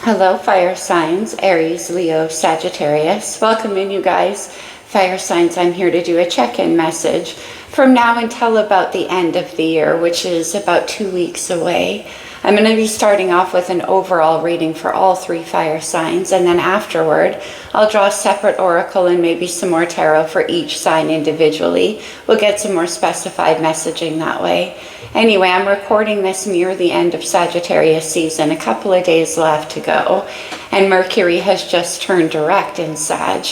Hello, fire signs, Aries, Leo, Sagittarius. Welcome in, you guys. Fire signs, I'm here to do a check-in message from now until about the end of the year, which is about 2 weeks away. I'm going to be starting off with an overall reading for all 3 fire signs, and then afterward, I'll draw a separate oracle and maybe some more tarot for each sign individually. We'll get some more specified messaging that way. Anyway, I'm recording this near the end of Sagittarius season, a couple of days left to go, and Mercury has just turned direct in Sag.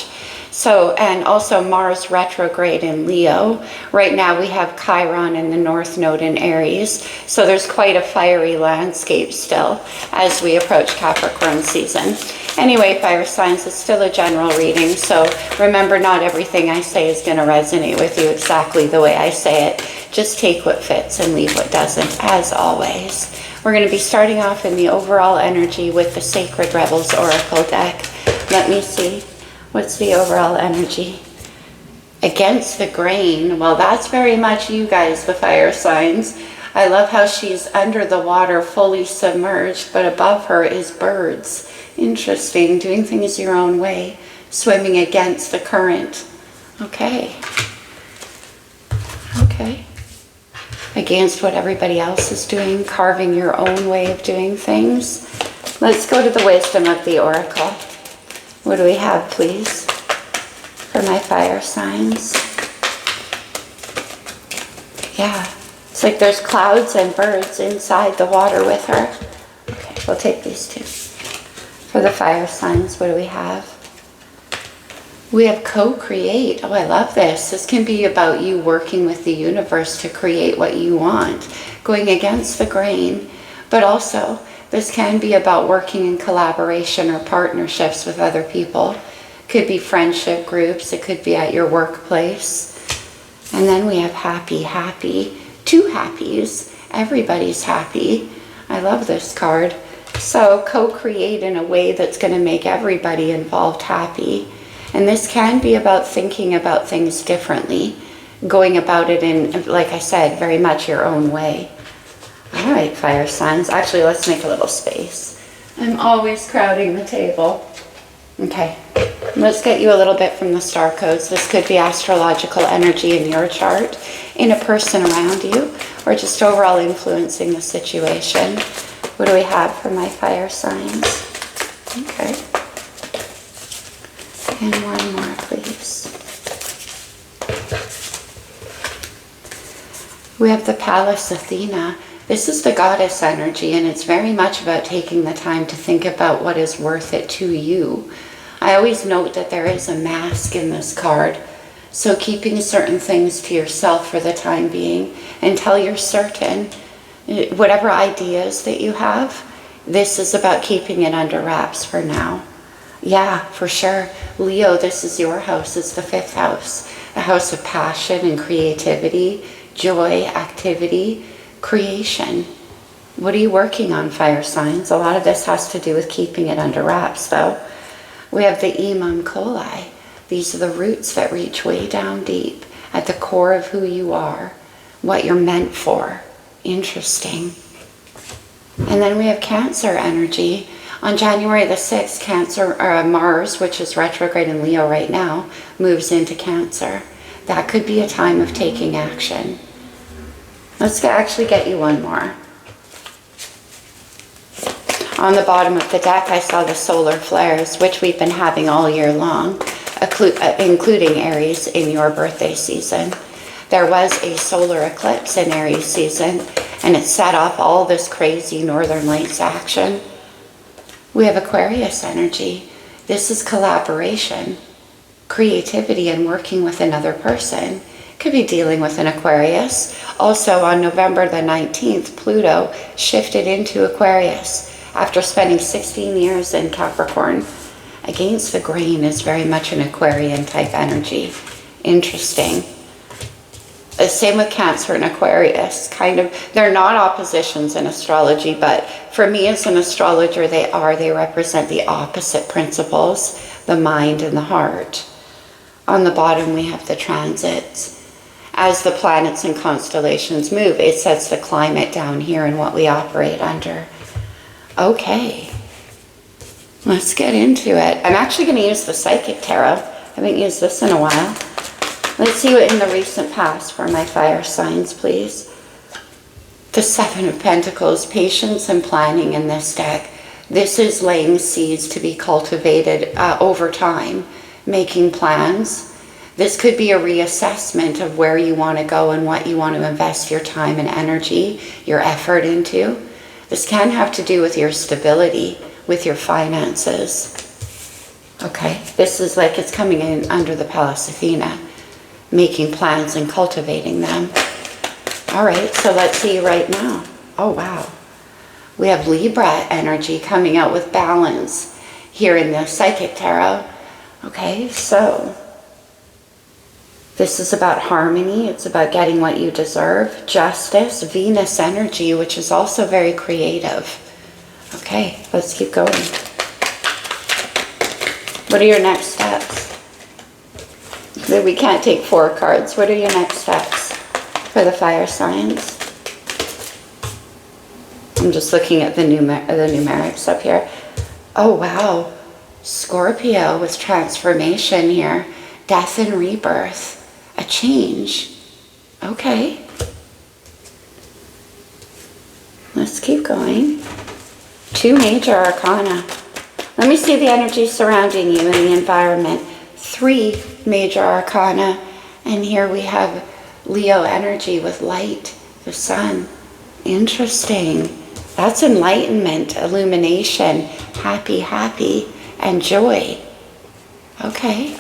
So, and also Mars retrograde in Leo. Right now we have Chiron in the North Node in Aries. So there's quite a fiery landscape still as we approach Capricorn season. Anyway, fire signs, it's still a general reading. So remember, not everything I say is going to resonate with you exactly the way I say it. Just take what fits and leave what doesn't, as always. We're going to be starting off in the overall energy with the Sacred Rebels Oracle deck. Let me see. What's the overall energy? Against the grain. Well, that's very much you guys, the fire signs. I love how she's under the water, fully submerged, but above her is birds. Interesting. Doing things your own way. Swimming against the current. Okay. Okay. Against what everybody else is doing. Carving your own way of doing things. Let's go to the wisdom of the oracle. What do we have, please, for my fire signs? Yeah, it's like there's clouds and birds inside the water with her. Okay, we'll take these two. For the fire signs, what do we have? We have co-create. Oh, I love this. This can be about you working with the universe to create what you want, going against the grain, but also this can be about working in collaboration or partnerships with other people. Could be friendship groups. It could be at your workplace. And then we have happy, happy. 2 happies. Everybody's happy. I love this card. So co-create in a way that's going to make everybody involved happy. And this can be about thinking about things differently. Going about it in, like I said, very much your own way. All right, fire signs. Actually, let's make a little space. I'm always crowding the table. Okay, let's get you a little bit from the star codes. This could be astrological energy in your chart, in a person around you, or just overall influencing the situation. What do we have for my fire signs? Okay. And one more, please. We have the Pallas Athena. This is the goddess energy, and it's very much about taking the time to think about what is worth it to you. I always note that there is a mask in this card, so keeping certain things to yourself for the time being until you're certain. Whatever ideas that you have, this is about keeping it under wraps for now. Yeah, for sure. Leo, this is your house. It's the 5th house, a house of passion and creativity, joy, activity, creation. What are you working on, fire signs? A lot of this has to do with keeping it under wraps, though. We have the Imam Coli. These are the roots that reach way down deep at the core of who you are, what you're meant for. Interesting. And then we have Cancer energy. On January the 6th, Mars, which is retrograde in Leo right now, moves into Cancer. That could be a time of taking action. Let's actually get you one more. On the bottom of the deck, I saw the solar flares, which we've been having all year long, including Aries in your birthday season. There was a solar eclipse in Aries season, and it set off all this crazy northern lights action. We have Aquarius energy. This is collaboration, creativity, and working with another person. Could be dealing with an Aquarius. Also on November the 19th, Pluto shifted into Aquarius after spending 16 years in Capricorn. Against the grain is very much an Aquarian type energy. Interesting. Same with Cancer and Aquarius. They're not oppositions in astrology, but for me as an astrologer, they represent the opposite principles, the mind and the heart. On the bottom, we have the transits. As the planets and constellations move, it sets the climate down here and what we operate under. Okay. Let's get into it. I'm actually going to use the Psychic Tarot. I haven't used this in a while. Let's see what in the recent past for my fire signs, please. The Seven of Pentacles, patience and planning in this deck. This is laying seeds to be cultivated over time, making plans. This could be a reassessment of where you want to go and what you want to invest your time and energy, your effort into. This can have to do with your stability, with your finances. Okay, this is like it's coming in under the Pallas Athena, making plans and cultivating them. All right, so let's see right now. Oh, wow. We have Libra energy coming out with balance here in the Psychic Tarot. Okay, so this is about harmony. It's about getting what you deserve. Justice, Venus energy, which is also very creative. Okay, let's keep going. What are your next steps? We can't take 4 cards. What are your next steps for the fire signs? I'm just looking at the numerics up here. Oh, wow. Scorpio with transformation here. Death and rebirth. A change. Okay. Let's keep going. 2 major arcana. Let me see the energy surrounding you in the environment. 3 major arcana. And here we have Leo energy with light, the sun. Interesting. That's enlightenment, illumination, happy, and joy. Okay.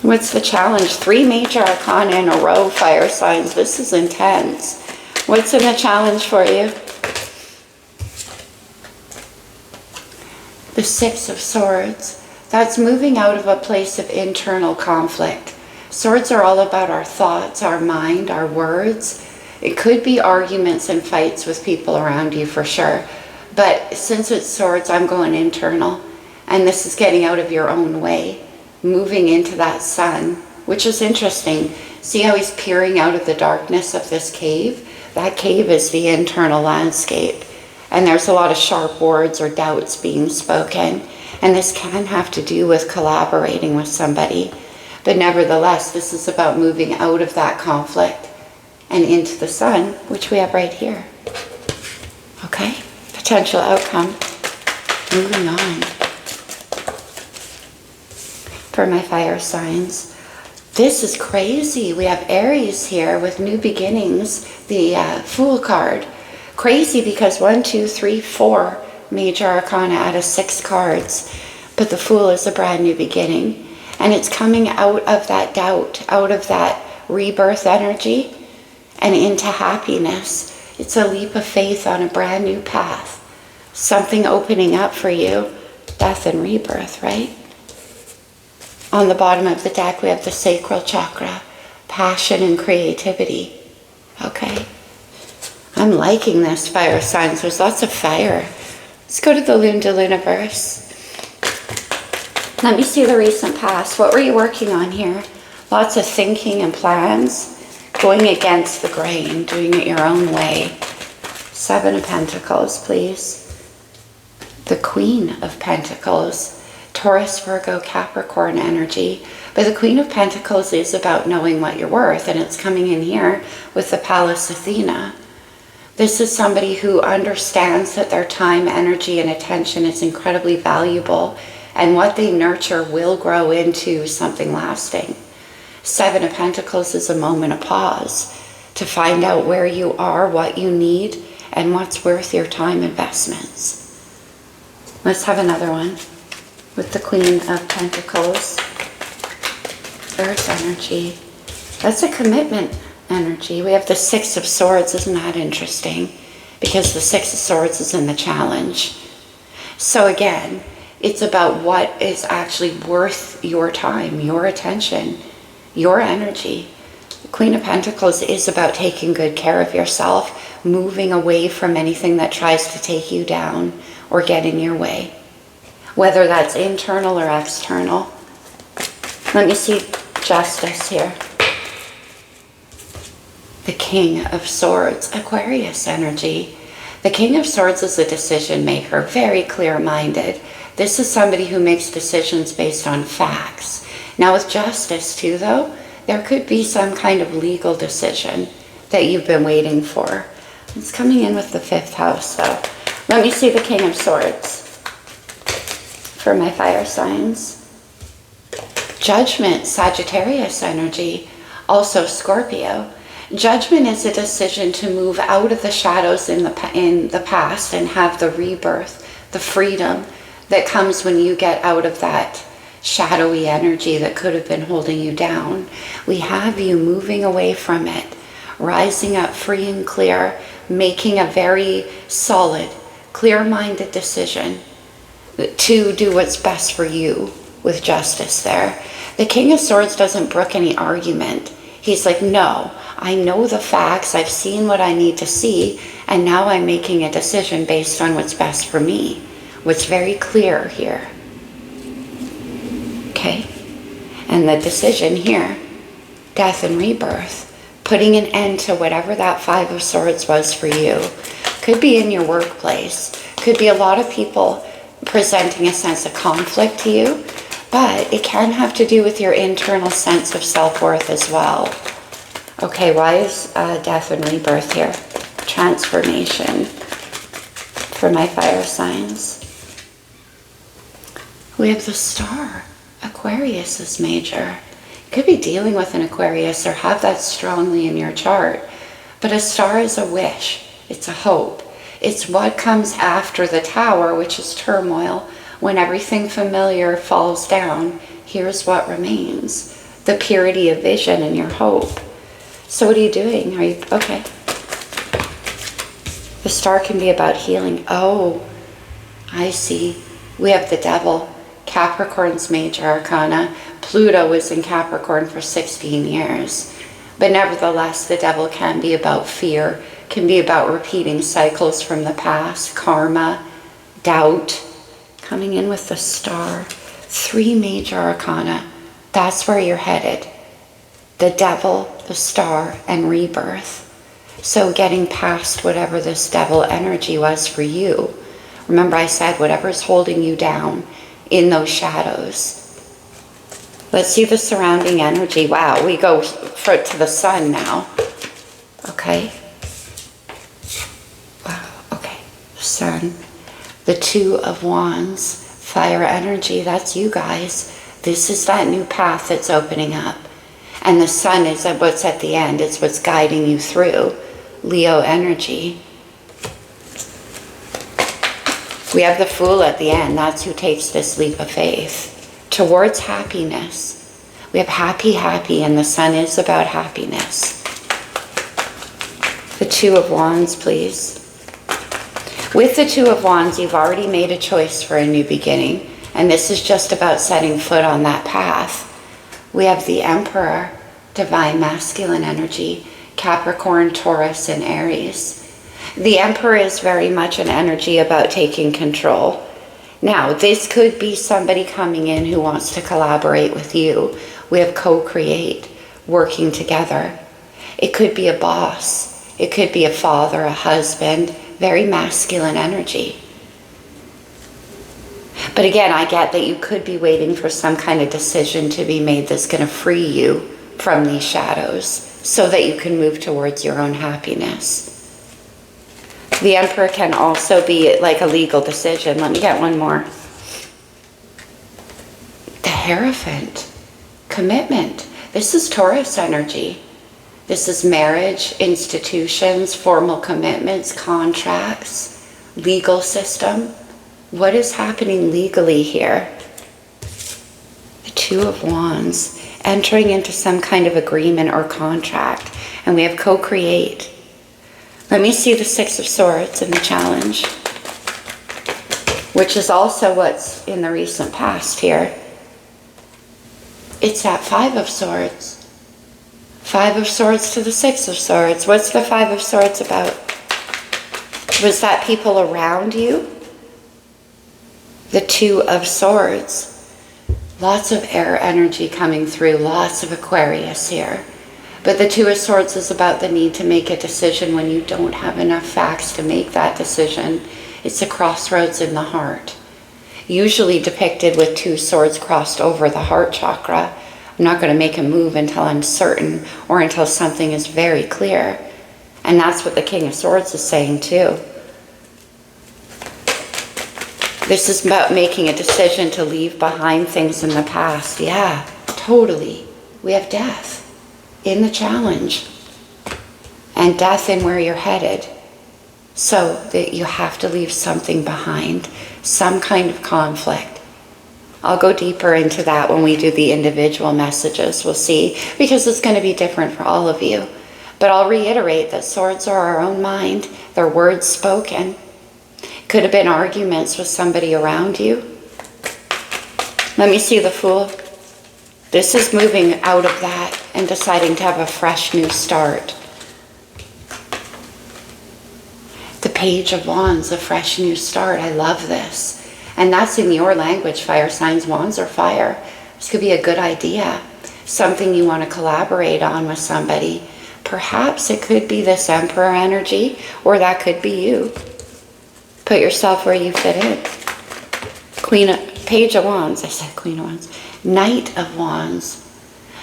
What's the challenge? 3 major arcana in a row, fire signs. This is intense. What's in the challenge for you? The 6 of Swords. That's moving out of a place of internal conflict. Swords are all about our thoughts, our mind, our words. It could be arguments and fights with people around you for sure. But since it's Swords, I'm going internal. And this is getting out of your own way, moving into that sun, which is interesting. See how he's peering out of the darkness of this cave? That cave is the internal landscape. And there's a lot of sharp words or doubts being spoken. And this can have to do with collaborating with somebody. But nevertheless, this is about moving out of that conflict and into the sun, which we have right here. Okay, potential outcome. Moving on. For my fire signs. This is crazy. We have Aries here with new beginnings, the Fool card. Crazy because 1, 2, 3, 4 major arcana out of 6 cards. But the Fool is a brand new beginning. And it's coming out of that doubt, out of that rebirth energy and into happiness. It's a leap of faith on a brand new path. Something opening up for you. Death and rebirth, right? On the bottom of the deck, we have the sacral chakra, passion and creativity. Okay. I'm liking this, fire signs. There's lots of fire. Let's go to the Lune-de-Luniverse. Let me see the recent past. What were you working on here? Lots of thinking and plans. Going against the grain, doing it your own way. 7 of Pentacles, please. The Queen of Pentacles. Taurus, Virgo, Capricorn energy. But the Queen of Pentacles is about knowing what you're worth, and it's coming in here with the Pallas Athena. This is somebody who understands that their time, energy, and attention is incredibly valuable, and what they nurture will grow into something lasting. 7 of Pentacles is a moment of pause to find out where you are, what you need, and what's worth your time investments. Let's have another one with the Queen of Pentacles. Earth energy. That's a commitment energy. We have the 6 of Swords. Isn't that interesting? Because the 6 of Swords is in the challenge. So again, it's about what is actually worth your time, your attention, your energy. The Queen of Pentacles is about taking good care of yourself, moving away from anything that tries to take you down or get in your way, whether that's internal or external. Let me see Justice here. The King of Swords, Aquarius energy. The King of Swords is a decision maker, very clear-minded. This is somebody who makes decisions based on facts. Now with Justice too, though, there could be some kind of legal decision that you've been waiting for. It's coming in with the 5th house, though. Let me see the King of Swords for my fire signs. Judgment, Sagittarius energy, also Scorpio. Judgment is a decision to move out of the shadows in the past and have the rebirth, the freedom that comes when you get out of that shadowy energy that could have been holding you down. We have you moving away from it, rising up free and clear, making a very solid, clear-minded decision to do what's best for you with Justice there. The King of Swords doesn't brook any argument. He's like, no, I know the facts, I've seen what I need to see, and now I'm making a decision based on what's best for me, what's very clear here. Okay? And the decision here, death and rebirth, putting an end to whatever that 5 of Swords was for you. Could be in your workplace, could be a lot of people presenting a sense of conflict to you, but it can have to do with your internal sense of self-worth as well. Okay, why is death and rebirth here? Transformation for my fire signs. We have the Star. Aquarius is major. You could be dealing with an Aquarius or have that strongly in your chart. But a star is a wish. It's a hope. It's what comes after the Tower, which is turmoil. When everything familiar falls down, here's what remains. The purity of vision and your hope. So what are you doing? Are you okay? The Star can be about healing. Oh, I see. We have the Devil. Capricorn's major arcana. Pluto was in Capricorn for 16 years. But nevertheless, the Devil can be about fear, can be about repeating cycles from the past, karma, doubt. Coming in with the Star. 3 major arcana. That's where you're headed. The Devil, the Star, and rebirth. So getting past whatever this Devil energy was for you. Remember I said whatever's holding you down in those shadows. Let's see the surrounding energy. Wow, we go to the Sun now. Okay. Wow, okay. The Sun. The 2 of Wands. Fire energy, that's you guys. This is that new path that's opening up. And the Sun is what's at the end. It's what's guiding you through. Leo energy. We have the Fool at the end. That's who takes this leap of faith towards happiness. We have happy, happy, and the Sun is about happiness. The 2 of Wands, please. With the 2 of Wands, you've already made a choice for a new beginning, and this is just about setting foot on that path. We have the Emperor, divine masculine energy, Capricorn, Taurus, and Aries. The Emperor is very much an energy about taking control. Now, this could be somebody coming in who wants to collaborate with you. We have co-create, working together. It could be a boss. It could be a father, a husband, very masculine energy. But again, I get that you could be waiting for some kind of decision to be made that's going to free you from these shadows so that you can move towards your own happiness. The Emperor can also be like a legal decision. Let me get one more. The Hierophant. Commitment. This is Taurus energy. This is marriage, institutions, formal commitments, contracts, legal system. What is happening legally here? The 2 of Wands. Entering into some kind of agreement or contract. And we have co-create. Let me see the 6 of Swords in the challenge, which is also what's in the recent past here. It's that 5 of Swords. 5 of Swords to the 6 of Swords. What's the 5 of Swords about? Was that people around you? The 2 of Swords. Lots of air energy coming through. Lots of Aquarius here. But the Two of Swords is about the need to make a decision when you don't have enough facts to make that decision. It's a crossroads in the heart. Usually depicted with two swords crossed over the heart chakra. I'm not going to make a move until I'm certain or until something is very clear. And that's what the King of Swords is saying too. This is about making a decision to leave behind things in the past. Yeah, totally. We have death in the challenge and death in where you're headed. So that you have to leave something behind, some kind of conflict. I'll go deeper into that when we do the individual messages. We'll see, because it's going to be different for all of you. But I'll reiterate that swords are our own mind. They're words spoken. Could have been arguments with somebody around you. Let me see the Fool. This is moving out of that and deciding to have a fresh new start. The Page of Wands, a fresh new start. I love this. And that's in your language, fire signs. Wands are fire. This could be a good idea. Something you want to collaborate on with somebody. Perhaps it could be this Emperor energy, or that could be you. Put yourself where you fit in. Page of Wands. I said Queen of Wands. Knight of Wands.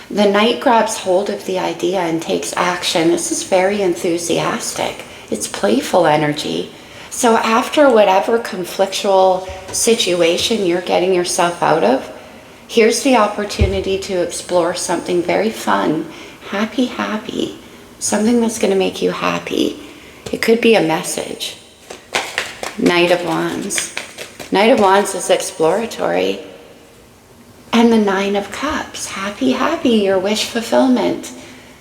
The Knight grabs hold of the idea and takes action. This is very enthusiastic. It's playful energy. So after whatever conflictual situation you're getting yourself out of, here's the opportunity to explore something very fun, happy, something that's going to make you happy. It could be a message. Knight of Wands. Knight of Wands is exploratory. And the Nine of Cups. Happy, your wish fulfillment.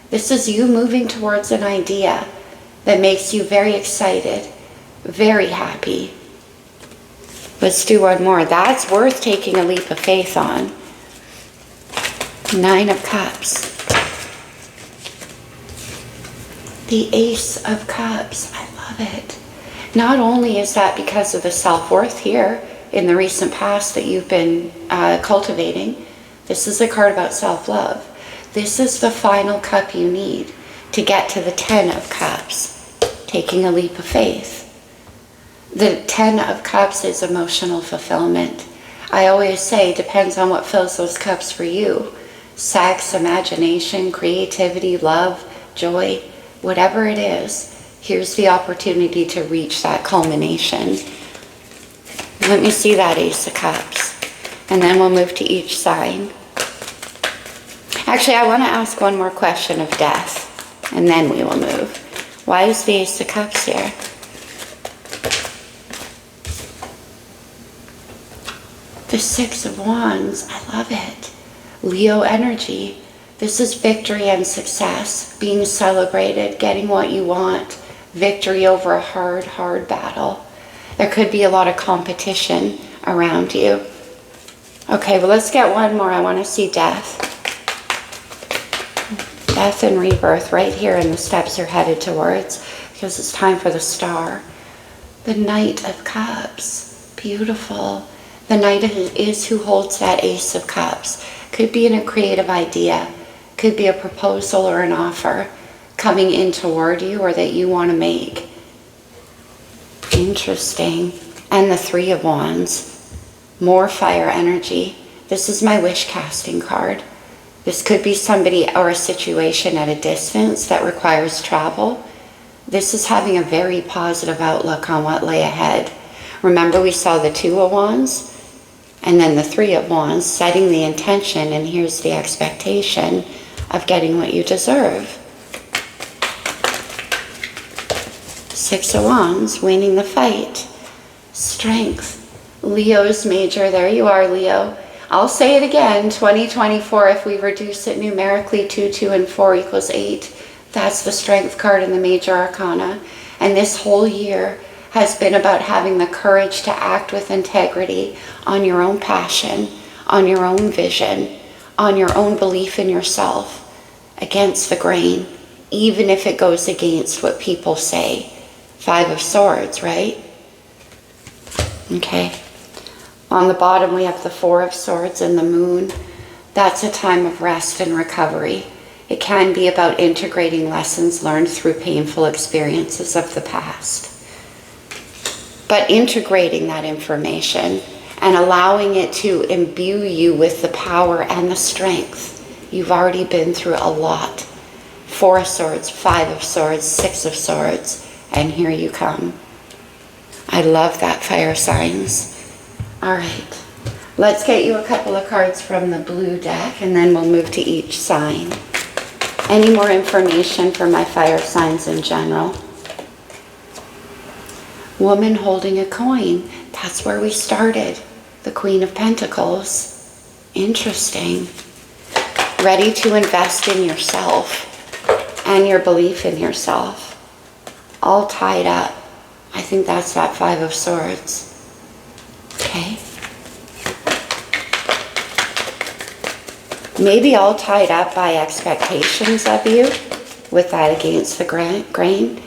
This is you moving towards an idea that makes you very excited, very happy. Let's do one more. That's worth taking a leap of faith on. Nine of Cups. The Ace of Cups. I love it. Not only is that because of the self-worth here in the recent past that you've been cultivating, this is a card about self-love. This is the final cup you need to get to the Ten of Cups. Taking a leap of faith. The Ten of Cups is emotional fulfillment. I always say, depends on what fills those cups for you. Sex, imagination, creativity, love, joy, whatever it is, here's the opportunity to reach that culmination. Let me see that Ace of Cups. And then we'll move to each sign. Actually, I want to ask one more question of death, and then we will move. Why is the Ace of Cups here? The Six of Wands. I love it. Leo energy. This is victory and success. Being celebrated. Getting what you want. Victory over a hard battle. There could be a lot of competition around you. Okay, well, let's get one more. I want to see death. Death and rebirth right here in the steps you're headed towards, because it's time for the Star. The Knight of Cups. Beautiful. The Knight is who holds that Ace of Cups. Could be in a creative idea. Could be a proposal or an offer coming in toward you or that you want to make. Interesting. And the Three of Wands. More fire energy. This is my wish casting card. This could be somebody or a situation at a distance that requires travel. This is having a very positive outlook on what lay ahead. Remember, we saw the Two of Wands and then the Three of Wands, setting the intention, and here's the expectation of getting what you deserve. Six of Wands, winning the fight. Strength. Leo's major. There you are, Leo. I'll say it again, 2024, if we reduce it numerically, 2, 2, and 4 equals 8. That's the strength card in the major arcana. And this whole year has been about having the courage to act with integrity on your own passion, on your own vision, on your own belief in yourself, against the grain, even if it goes against what people say. Five of Swords, right? Okay. On the bottom, we have the Four of Swords and the Moon. That's a time of rest and recovery. It can be about integrating lessons learned through painful experiences of the past. But integrating that information and allowing it to imbue you with the power and the strength. You've already been through a lot. 4 of Swords, 5 of Swords, 6 of Swords, and here you come. I love that, fire signs. All right, let's get you a couple of cards from the blue deck, and then we'll move to each sign. Any more information for my fire signs in general? Woman holding a coin. That's where we started. The Queen of Pentacles. Interesting. Ready to invest in yourself and your belief in yourself. All tied up. I think that's that 5 of Swords. Okay. Maybe all tied up by expectations of you, with that against the grain.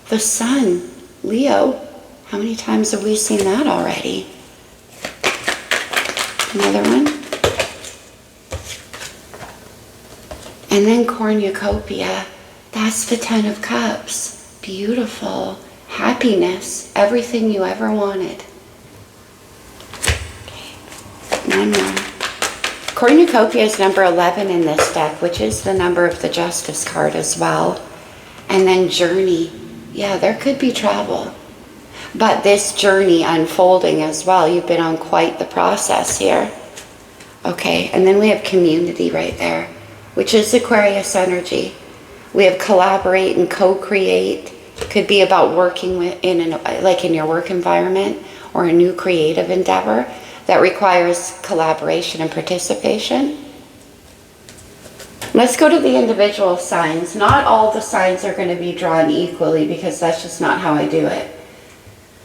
The Sun, Leo. How many times have we seen that already? Another one. And then cornucopia. That's the 10 of Cups. Beautiful. Happiness. Everything you ever wanted. Okay. One more. Cornucopia is number 11 in this deck, which is the number of the Justice card as well. And then journey. Yeah, there could be travel. But this journey unfolding as well. You've been on quite the process here. Okay, and then we have community right there, which is Aquarius energy. We have collaborate and co-create. Could be about working with in your work environment or a new creative endeavor that requires collaboration and participation. Let's go to the individual signs. Not all the signs are going to be drawn equally because that's just not how I do it.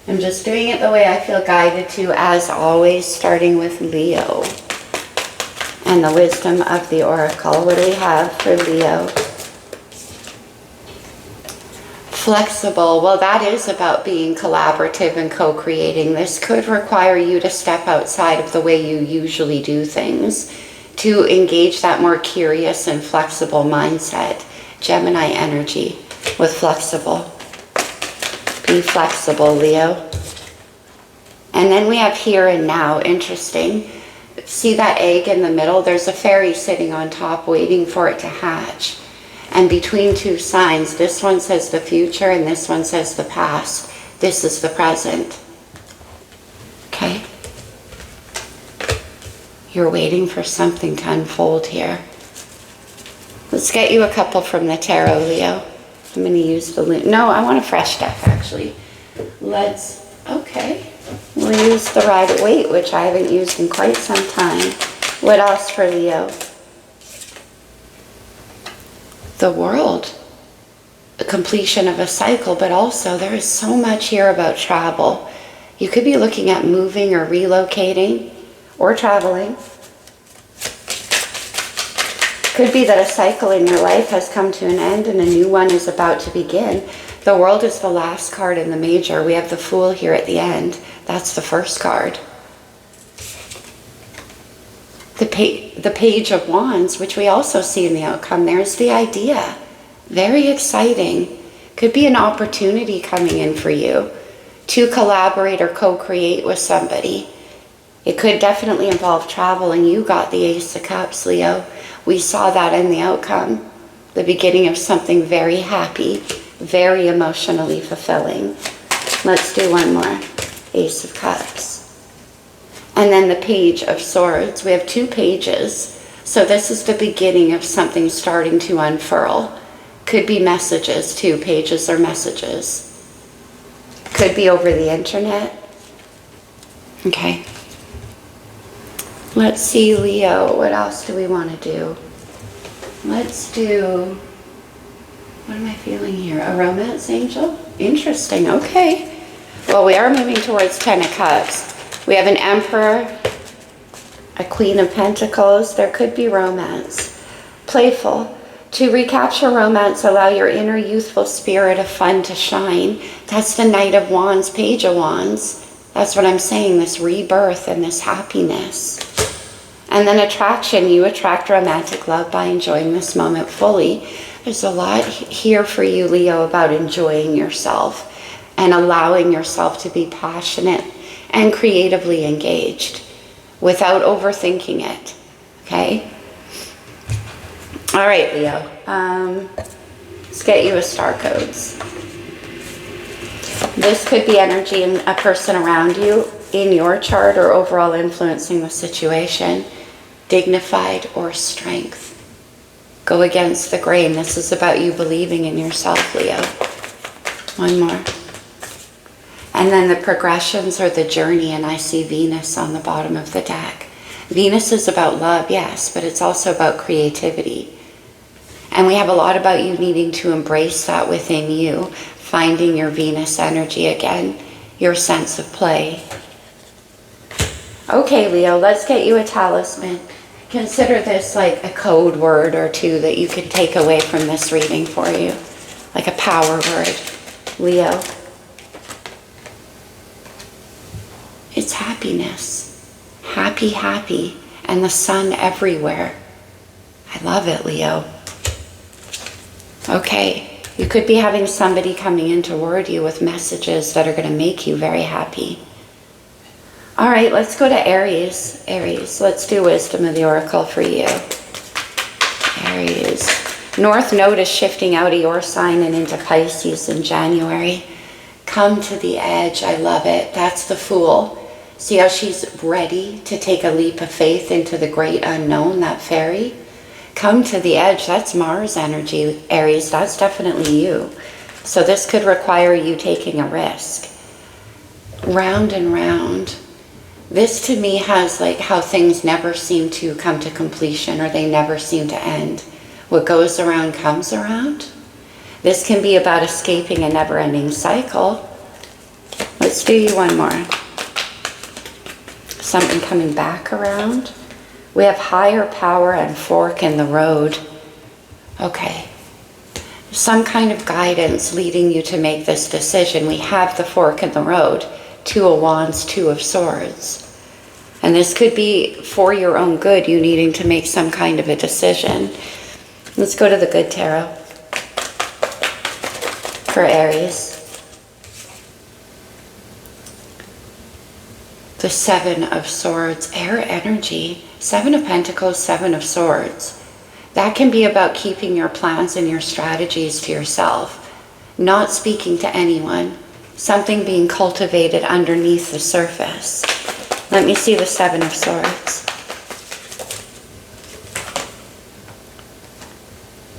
I'm just doing it the way I feel guided to, as always, starting with Leo. And the wisdom of the oracle. What do we have for Leo? Flexible. Well, that is about being collaborative and co-creating. This could require you to step outside of the way you usually do things, to engage that more curious and flexible mindset. Gemini energy with flexible. Be flexible, Leo. And then we have here and now. Interesting. See that egg in the middle? There's a fairy sitting on top waiting for it to hatch. And between two signs, this one says the future and this one says the past. This is the present. Okay? You're waiting for something to unfold here. Let's get you a couple from the tarot, Leo. I'm going to use the... No, I want a fresh deck, actually. Okay. We'll use the Rider-Waite, which I haven't used in quite some time. What else for Leo? The World. The completion of a cycle, but also there is so much here about travel. You could be looking at moving or relocating or traveling. Could be that a cycle in your life has come to an end and a new one is about to begin. The World is the last card in the major. We have the Fool here at the end. That's the first card. The Page of Wands, which we also see in the outcome, there's the idea. Very exciting. Could be an opportunity coming in for you to collaborate or co-create with somebody. It could definitely involve travel, and you got the Ace of Cups, Leo. We saw that in the outcome. The beginning of something very happy, very emotionally fulfilling. Let's do one more. Ace of Cups. And then the Page of Swords. We have 2 pages. So this is the beginning of something starting to unfurl. Could be messages too. Pages or messages. Could be over the internet. Okay. Let's see, Leo. What else do we want to do? Let's do... What am I feeling here? A romance angel? Interesting. Okay. Well, we are moving towards 10 of Cups. We have an Emperor, a Queen of Pentacles. There could be romance. Playful. To recapture romance, allow your inner youthful spirit of fun to shine. That's the Knight of Wands, Page of Wands. That's what I'm saying, this rebirth and this happiness. And then attraction, you attract romantic love by enjoying this moment fully. There's a lot here for you, Leo, about enjoying yourself and allowing yourself to be passionate and creatively engaged without overthinking it, okay? All right, Leo, let's get you a star codes. This could be energy in a person around you in your chart or overall influencing the situation. Dignified or strength. Go against the grain. This is about you believing in yourself, Leo. One more. And then the progressions or the journey, and I see Venus on the bottom of the deck. Venus is about love, yes, but it's also about creativity. And we have a lot about you needing to embrace that within you, finding your Venus energy again, your sense of play. Okay, Leo, let's get you a talisman. Consider this like a code word or two that you could take away from this reading for you, like a power word, Leo. It's happiness. Happy, happy, and the sun everywhere. I love it, Leo. Okay, you could be having somebody coming in toward you with messages that are going to make you very happy. All right, let's go to Aries. Aries, let's do wisdom of the oracle for you. Aries. North Node is shifting out of your sign and into Pisces in January. Come to the edge. I love it. That's the Fool. See how she's ready to take a leap of faith into the great unknown, that fairy? Come to the edge. That's Mars energy, Aries. That's definitely you. So this could require you taking a risk. Round and round. This to me has like how things never seem to come to completion, or they never seem to end. What goes around comes around. This can be about escaping a never-ending cycle. Let's do you one more. Something coming back around. We have higher power and fork in the road. Okay. Some kind of guidance leading you to make this decision. We have the fork in the road. Two of Wands, Two of Swords. And this could be for your own good, you needing to make some kind of a decision. Let's go to the good tarot for Aries. The Seven of Swords, air energy. Seven of Pentacles, Seven of Swords. That can be about keeping your plans and your strategies to yourself, not speaking to anyone. Something being cultivated underneath the surface. Let me see the Seven of Swords.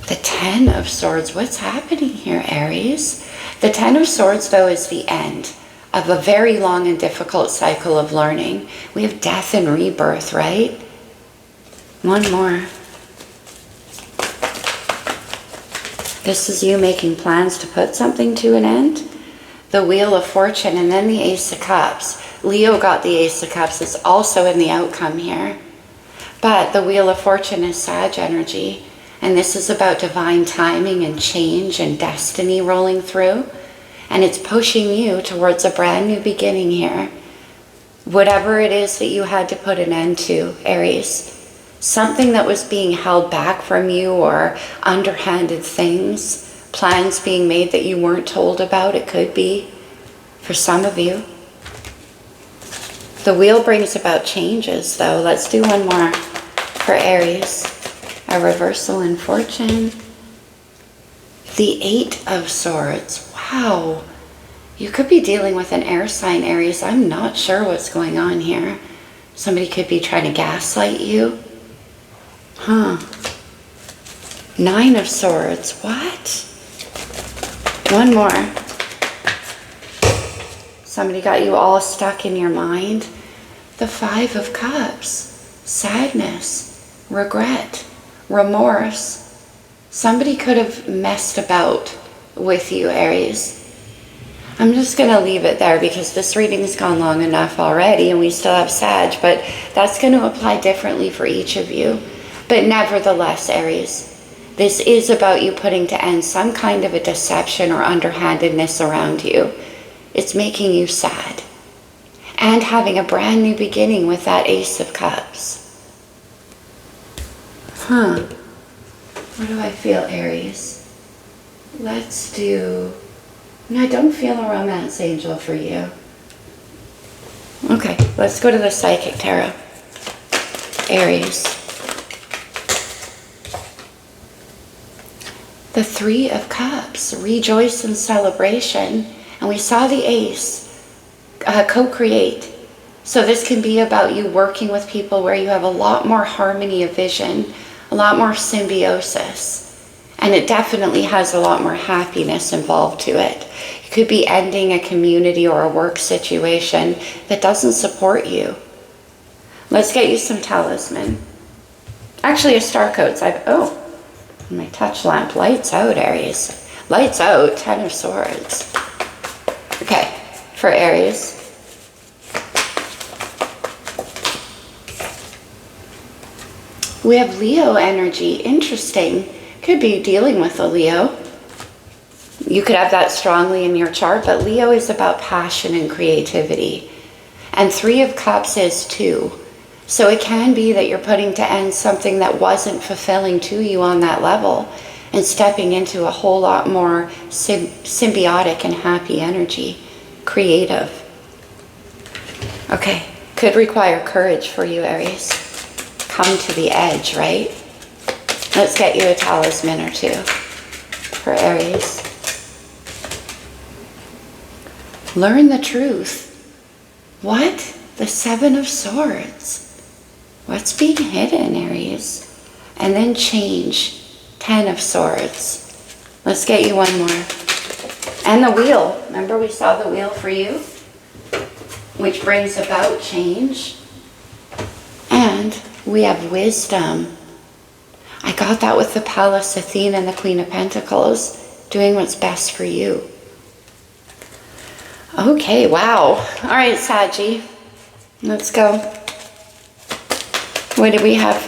The Ten of Swords. What's happening here, Aries? The Ten of Swords, though, is the end of a very long and difficult cycle of learning. We have death and rebirth, right? One more. This is you making plans to put something to an end. The Wheel of Fortune, and then the Ace of Cups. Leo got the Ace of Cups. It's also in the outcome here. But the Wheel of Fortune is Sag energy. And this is about divine timing and change and destiny rolling through. And it's pushing you towards a brand new beginning here. Whatever it is that you had to put an end to, Aries. Something that was being held back from you, or underhanded things, plans being made that you weren't told about, it could be, for some of you. The Wheel brings about changes, though. Let's do one more for Aries. A reversal in fortune. The Eight of Swords. Wow. You could be dealing with an air sign, Aries. I'm not sure what's going on here. Somebody could be trying to gaslight you. Huh. Nine of Swords. What? One more. Somebody got you all stuck in your mind. The Five of Cups. Sadness. Regret. Remorse. Somebody could have messed about with you, Aries. I'm just going to leave it there because this reading's gone long enough already and we still have Sag, but that's going to apply differently for each of you. But nevertheless, Aries, this is about you putting to end some kind of a deception or underhandedness around you. It's making you sad. And having a brand new beginning with that Ace of Cups. What do I feel, Aries? Let's do... No, I don't feel a romance angel for you. Okay, let's go to the Psychic Tarot. Aries. The Three of Cups, rejoice in celebration. And we saw the Ace, co-create. So this can be about you working with people where you have a lot more harmony of vision, a lot more symbiosis. And it definitely has a lot more happiness involved to it. You could be ending a community or a work situation that doesn't support you. Let's get you some talisman. Actually, a star codes. My touch lamp lights out, Aries. Lights out, 10 of Swords. Okay, for Aries. We have Leo energy. Interesting. Could be dealing with a Leo. You could have that strongly in your chart, but Leo is about passion and creativity. And Three of Cups is 2. So it can be that you're putting to end something that wasn't fulfilling to you on that level and stepping into a whole lot more symbiotic and happy energy, creative. Okay, could require courage for you, Aries. Come to the edge, right? Let's get you a talisman or two for Aries. Learn the truth. What? The Seven of Swords. What's being hidden, Aries? And then change. 10 of Swords. Let's get you one more. And the Wheel. Remember we saw the Wheel for you? Which brings about change. And we have Wisdom. I got that with the Pallas Athena and the Queen of Pentacles. Doing what's best for you. Okay, wow. All right, Saggy. Let's go. What do we have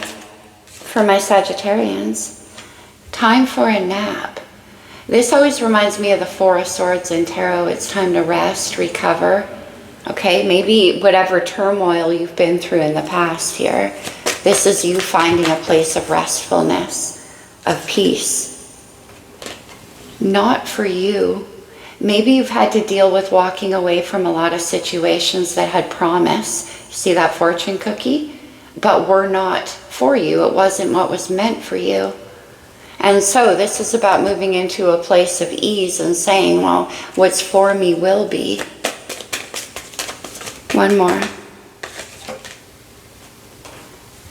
for my Sagittarians? Time for a nap. This always reminds me of the Four of Swords in Tarot. It's time to rest, recover. Okay, maybe whatever turmoil you've been through in the past here, this is you finding a place of restfulness, of peace. Not for you. Maybe you've had to deal with walking away from a lot of situations that had promise. See that fortune cookie? But were not for you. It wasn't what was meant for you. And so this is about moving into a place of ease and saying, well, what's for me will be. One more.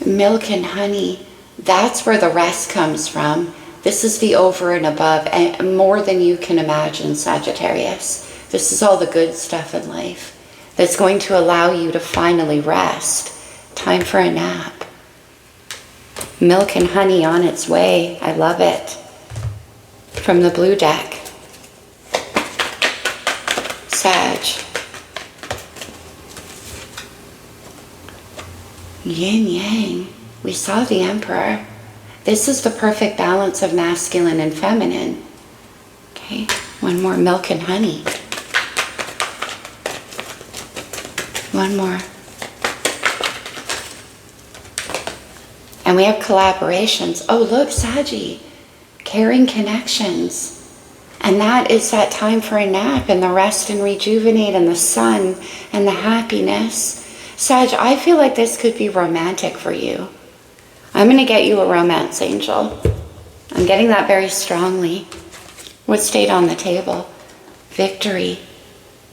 Milk and honey. That's where the rest comes from. This is the over and above, and more than you can imagine, Sagittarius. This is all the good stuff in life that's going to allow you to finally rest. Time for a nap. Milk and honey on its way. I love it. From the blue deck. Sag. Yin Yang. We saw the Emperor. This is the perfect balance of masculine and feminine. Okay, one more. Milk and honey. One more. And we have collaborations. Oh, look, Saggy. Caring connections. And that is that time for a nap and the rest and rejuvenate and the sun and the happiness. Sag, I feel like this could be romantic for you. I'm going to get you a romance angel. I'm getting that very strongly. What stayed on the table? Victory.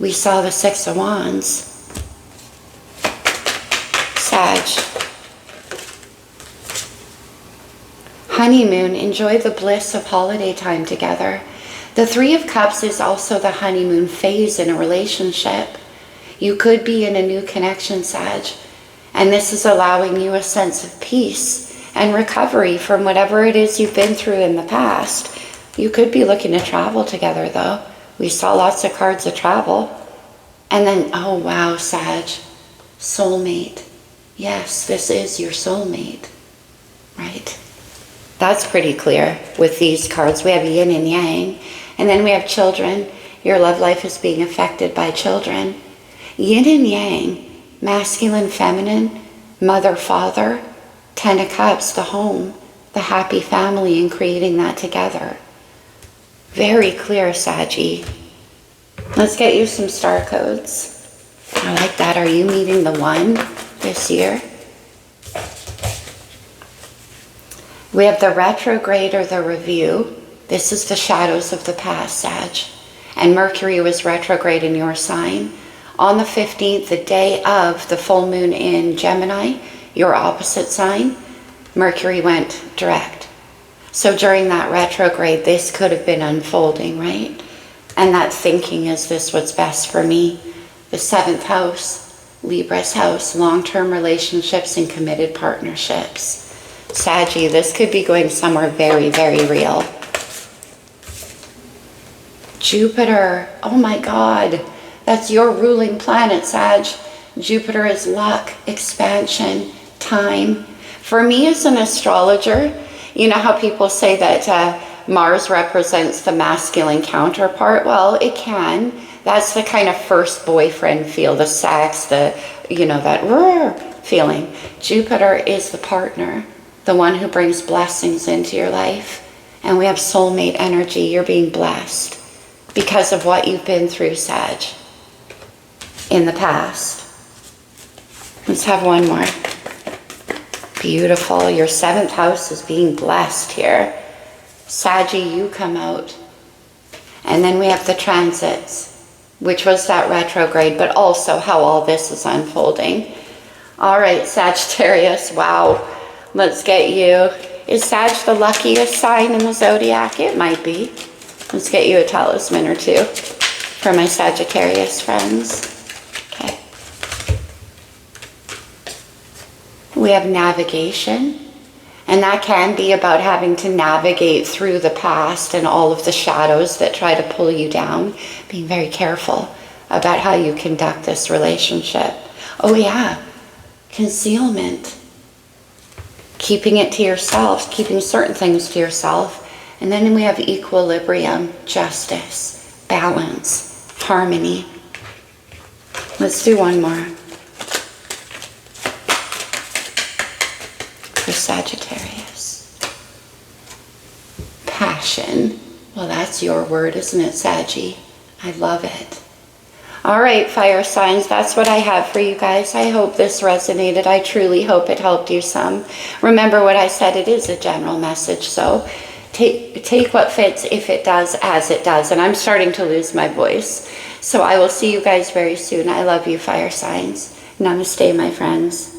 We saw the Six of Wands. Sag. Honeymoon. Enjoy the bliss of holiday time together. The Three of Cups is also the honeymoon phase in a relationship. You could be in a new connection, Sag. And this is allowing you a sense of peace and recovery from whatever it is you've been through in the past. You could be looking to travel together, though. We saw lots of cards of travel. And then, oh wow, Sag. Soulmate. Yes, this is your soulmate. Right? That's pretty clear with these cards. We have yin and yang. And then we have children. Your love life is being affected by children. Yin and yang. Masculine, feminine. Mother, father. 10 of Cups, the home. the happy family and creating that together. Very clear, Saggy. Let's get you some star codes. I like that. Are you meeting the one this year? We have the retrograde or the review. This is the shadows of the past, Sag. And Mercury was retrograde in your sign. On the 15th, the day of the full moon in Gemini, your opposite sign, Mercury went direct. So during that retrograde, this could have been unfolding, right? And that thinking, is this what's best for me? The 7th house, Libra's house, long-term relationships and committed partnerships. Saggy, this could be going somewhere very, very real. Jupiter, oh my God, that's your ruling planet, Sag. Jupiter is luck, expansion, time. For me as an astrologer, you know how people say that Mars represents the masculine counterpart? Well, it can. That's the kind of first boyfriend feel, the sex, the, you know, that feeling. Jupiter is the partner, the one who brings blessings into your life. And we have soulmate energy. You're being blessed because of what you've been through, Sag, in the past. Let's have one more. Beautiful. Your 7th house is being blessed here. Saggy, you come out. And then we have the transits, which was that retrograde, but also how all this is unfolding. All right, Sagittarius, wow. Let's get you. Is Sag the luckiest sign in the zodiac? It might be. Let's get you a talisman or two for my Sagittarius friends. Okay. We have navigation, and that can be about having to navigate through the past and all of the shadows that try to pull you down, being very careful about how you conduct this relationship. Oh yeah, concealment, keeping it to yourself, keeping certain things to yourself. And then we have equilibrium, justice, balance, harmony. Let's do one more. For Sagittarius. Passion. Well, that's your word, isn't it, Saggy? I love it. All right, fire signs, that's what I have for you guys. I hope this resonated. I truly hope it helped you some. Remember what I said, it is a general message, so take what fits if it does, as it does. And I'm starting to lose my voice. So I will see you guys very soon. I love you, fire signs. Namaste, my friends.